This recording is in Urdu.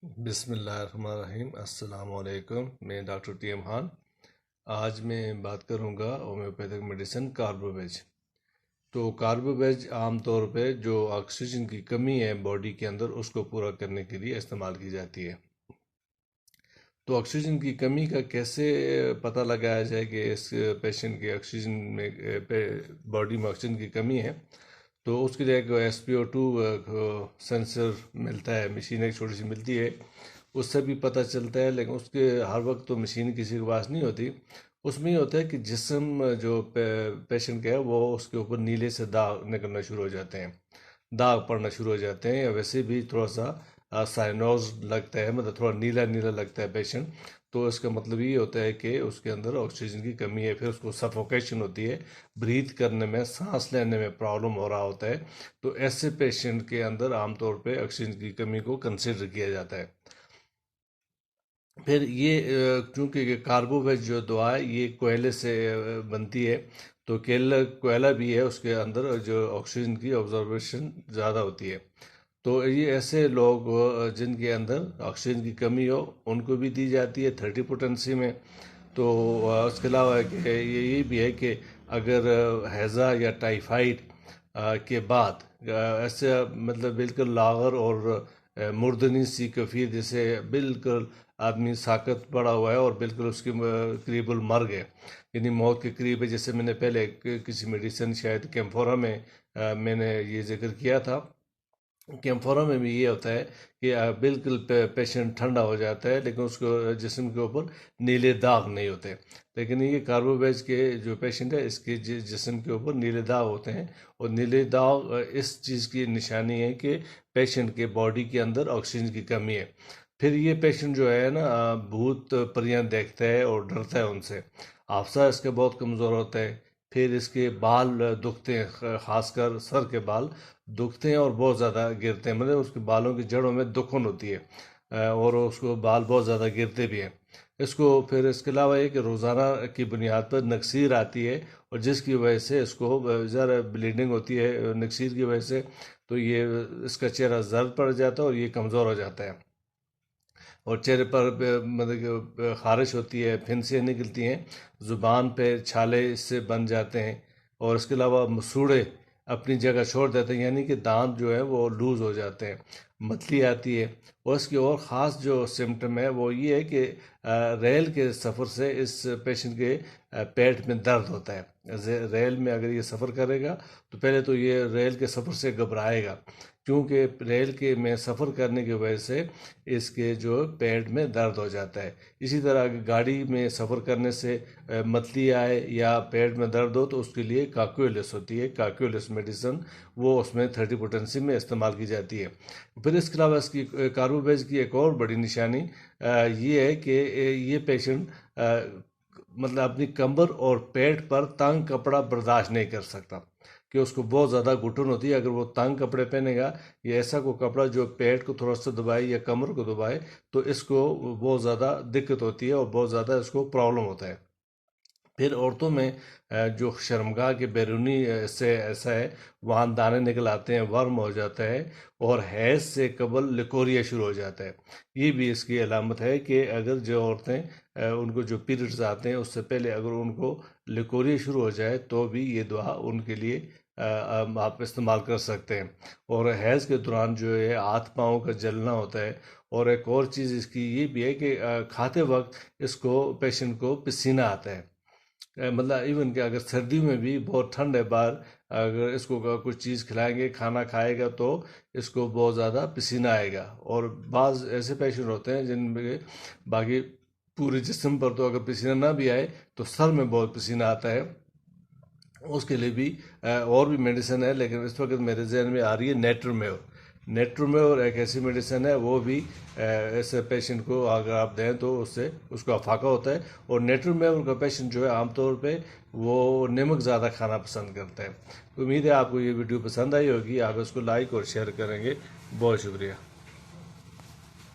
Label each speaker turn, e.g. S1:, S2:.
S1: بسم اللہ الرحمن الرحیم۔ السلام علیکم، میں ڈاکٹر ٹی ایم خان۔ آج میں بات کروں گا ہومیوپیتھک میڈیسن کاربوویج۔ تو کاربوویج عام طور پہ جو آکسیجن کی کمی ہے باڈی کے اندر اس کو پورا کرنے کے لیے استعمال کی جاتی ہے۔ تو آکسیجن کی کمی کا کیسے پتہ لگایا جائے کہ اس پیشنٹ کے آکسیجن میں باڈی میں آکسیجن کی کمی ہے؟ تو اس کے لیے ایک SpO2 سینسر ملتا ہے، مشین ایک چھوٹی سی ملتی ہے، اس سے بھی پتہ چلتا ہے، لیکن اس کے ہر وقت تو مشین کسی کے پاس نہیں ہوتی۔ اس میں یہ ہوتا ہے کہ جسم جو پیشنٹ کا ہے وہ اس کے اوپر نیلے سے داغ نکلنا شروع ہو جاتے ہیں، داغ پڑنا شروع ہو جاتے ہیں، یا ویسے بھی تھوڑا سا سائنوز لگتا ہے، مطلب تھوڑا نیلا نیلا لگتا ہے پیشنٹ، تو اس کا مطلب یہ ہوتا ہے کہ اس کے اندر آکسیجن کی کمی ہے۔ پھر اس کو سفوکیشن ہوتی ہے، بریتھ کرنے میں، سانس لینے میں پرابلم ہو رہا ہوتا ہے، تو ایسے پیشنٹ کے اندر عام طور پہ آکسیجن کی کمی کو کنسیڈر کیا جاتا ہے۔ پھر یہ چونکہ یہ کاربوویج جو دوا ہے یہ کوئلے سے بنتی ہے، تو کوئلہ بھی ہے، اس کے اندر جو آکسیجن کی آبزرویشن زیادہ ہوتی ہے۔ تو یہ ایسے لوگ جن کے اندر آکسیجن کی کمی ہو ان کو بھی دی جاتی ہے 30 پوٹنسی میں۔ تو اس کے علاوہ کہ یہ بھی ہے کہ اگر ہیضہ یا ٹائیفائڈ کے بعد ایسے مطلب بالکل لاغر اور مردنی سی کیفیت، جیسے بالکل آدمی ساکت پڑا ہوا ہے اور بالکل اس کی قریب المرگ ہے، یعنی موت کے قریب ہے، جیسے میں نے پہلے کسی میڈیسن شاید کیمفورا میں میں نے یہ ذکر کیا تھا۔ کیمفورا میں بھی یہ ہوتا ہے کہ بالکل پیشنٹ ٹھنڈا ہو جاتا ہے، لیکن اس کو جسم کے اوپر نیلے داغ نہیں ہوتے۔ لیکن یہ کاربوویج کے جو پیشنٹ ہے اس کے جسم کے اوپر نیلے داغ ہوتے ہیں، اور نیلے داغ اس چیز کی نشانی ہے کہ پیشنٹ کے باڈی کے اندر آکسیجن کی کمی ہے۔ پھر یہ پیشنٹ جو ہے نا بھوت پریاں دیکھتا ہے اور ڈرتا ہے ان سے، حافظہ اس کا بہت کمزور ہوتا ہے، پھر اس کے بال دکھتے ہیں، خاص کر سر کے بال دکھتے ہیں اور بہت زیادہ گرتے ہیں، مطلب اس کے بالوں کی جڑوں میں دکن ہوتی ہے، اور اس کو بال بہت زیادہ گرتے بھی ہیں۔ اس کو پھر اس کے علاوہ یہ کہ روزانہ کی بنیاد پر نکسیر آتی ہے، اور جس کی وجہ سے اس کو زیادہ بلیڈنگ ہوتی ہے نکسیر کی وجہ سے، تو یہ اس کا چہرہ زرد پڑ جاتا ہے اور یہ کمزور ہو جاتا ہے، اور چہرے پر مطلب کہ خارش ہوتی ہے، پھنسیاں نکلتی ہیں، زبان پہ چھالے اس سے بن جاتے ہیں، اور اس کے علاوہ مسوڑے اپنی جگہ چھوڑ دیتے ہیں، یعنی کہ دانت جو ہے وہ لوز ہو جاتے ہیں، متلی آتی ہے۔ اور اس کی اور خاص جو سمٹم ہے وہ یہ ہے کہ ریل کے سفر سے اس پیشنٹ کے پیٹ میں درد ہوتا ہے۔ ریل میں اگر یہ سفر کرے گا تو پہلے تو یہ ریل کے سفر سے گھبرائے گا، کیونکہ ریل کے میں سفر کرنے کی وجہ سے اس کے جو پیٹ میں درد ہو جاتا ہے۔ اسی طرح اگر گاڑی میں سفر کرنے سے متلی آئے یا پیٹ میں درد ہو تو اس کے لیے کاکویلس ہوتی ہے، کاکویلس میڈیسن، وہ اس میں 30 پوٹنسی میں استعمال کی جاتی ہے۔ پھر اس کے علاوہ اس کی کاربوویج کی ایک اور بڑی نشانی یہ ہے کہ یہ پیشنٹ مطلب اپنی کمر اور پیٹ پر تنگ کپڑا برداشت نہیں کر سکتا، کہ اس کو بہت زیادہ گھٹن ہوتی ہے اگر وہ تنگ کپڑے پہنے گا، یا ایسا کوئی کپڑا جو پیٹ کو تھوڑا سا دبائے یا کمر کو دبائے، تو اس کو بہت زیادہ دقت ہوتی ہے اور بہت زیادہ اس کو پرابلم ہوتا ہے۔ پھر عورتوں میں جو شرمگاہ کے بیرونی سے ایسا ہے، وہاں دانے نکل آتے ہیں، ورم ہو جاتا ہے، اور حیض سے قبل لکوریا شروع ہو جاتا ہے۔ یہ بھی اس کی علامت ہے کہ اگر جو عورتیں ان کو جو پیریڈز آتے ہیں اس سے پہلے اگر ان کو لکوریا شروع ہو جائے تو بھی یہ دوا ان کے لیے آپ استعمال کر سکتے ہیں۔ اور حیض کے دوران جو ہے ہاتھ پاؤں کا جلنا ہوتا ہے، اور ایک اور چیز اس کی یہ بھی ہے کہ کھاتے وقت اس کو پیشنٹ کو پسینہ آتا ہے، مطلب ایون کہ اگر سردیوں میں بھی بہت ٹھنڈ ہے باہر، اگر اس کو کچھ چیز کھلائیں گے، کھانا کھائے گا تو اس کو بہت زیادہ پسینہ آئے گا۔ اور بعض ایسے پیشنٹ ہوتے ہیں جن میں باقی پورے جسم پر تو اگر پسینہ نہ بھی آئے تو سر میں بہت پسینہ آتا ہے، اس کے لیے بھی اور بھی میڈیسن ہے، لیکن اس وقت میرے ذہن میں آ رہی ہے نیٹرومیور۔ نیٹرومیور ایک ایسی میڈیسن ہے، وہ بھی ایسے پیشنٹ کو اگر آپ دیں تو اس کو افاقہ ہوتا ہے، اور نیٹرومیور کا پیشنٹ جو ہے عام طور پہ وہ نمک زیادہ کھانا پسند کرتا ہے۔ امید ہے آپ کو یہ ویڈیو پسند آئی ہوگی، آپ اس کو لائک اور شیئر کریں گے۔ بہت شکریہ۔